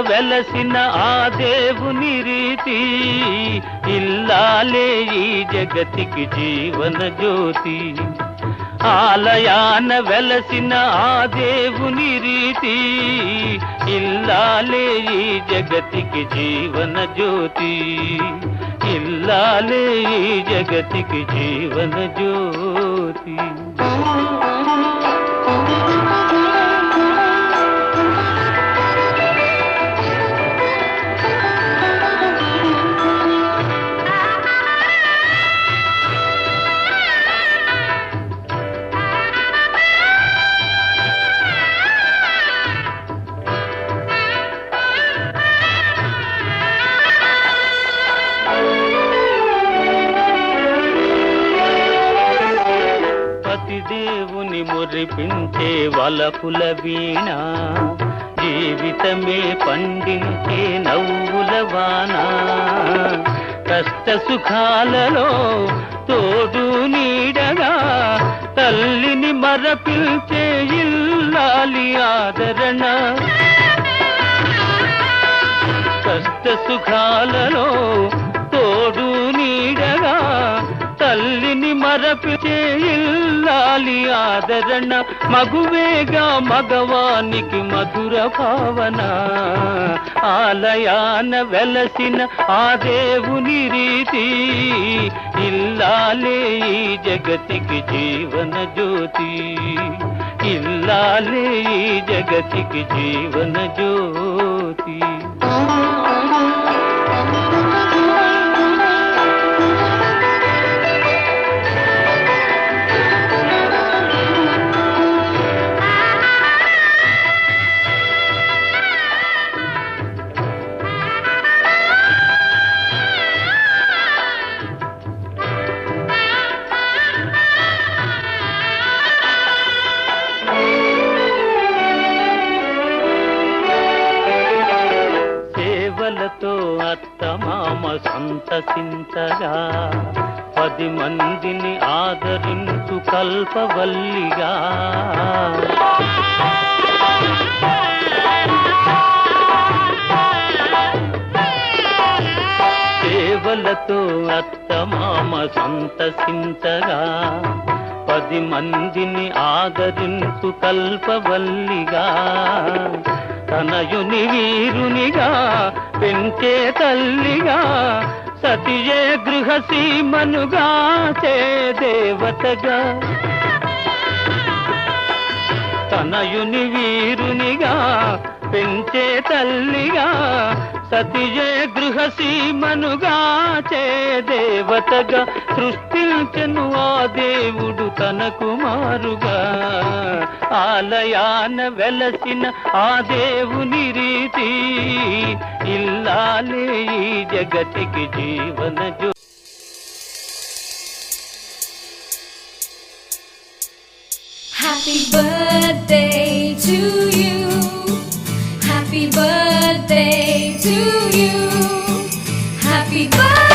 వెలసిన ఆ దేవుని రీతి, ఇల్లాలే ఈ జగతికి జీవన జ్యోతి. ఆలయాన వెలసిన ఆ దేవుని రీతి, ఇల్లాలే ఈ జగతికి జీవన జ్యోతి. ఇల్లాలే ఈ జగతికి జీవన జ్యోతి. దేవుని మురిపించే వలపుల వీణ, జీవితమే పండించే నవ్వుల వాన. కష్ట సుఖాలలో తోడు నీడగా తల్లిని మరపిల్చే ఇల్లాలి ఆదరణ. కష్ట సుఖాలలో తోడు నీడగా తల్లిని మరపిచే ఇల్లాలి ఆదరణ. మగువేగా మగవానికి మధుర భావన, ఆలయాన వెలసిన ఆ దేవుని రీతి, ఇల్లాలే ఈ జగతికి జీవన జ్యోతి. ఇల్లాలే ఈ జగతికి జీవన జ్యోతి. సేవలతో అత్తమామ సంతసించగా, 10 మందిని ఆదరించు కల్పవల్లిగా. సేవలతో అత్తమామ సంతసించగా, 10 మందిని ఆదరించు కల్పవల్లిగా. తనయుని వీరునిగా పెంచే తల్లిగా, సతియే గృహసీమనుగా చే దేవతగా. తనయుని వీరునిగా పెంచే తల్లిగా, సతియే గృహసీమనుగా చే దేవతగా. సృష్టించెను ఆ దేవుడు తన కుమారుగా, ఆలయాన వెలసిన ఆ దేవుని రీతి, ఇల్లాలే ఈ జగతికి Jeevan Jyoti. Happy birthday to you. Happy birthday to you. Happy birthday.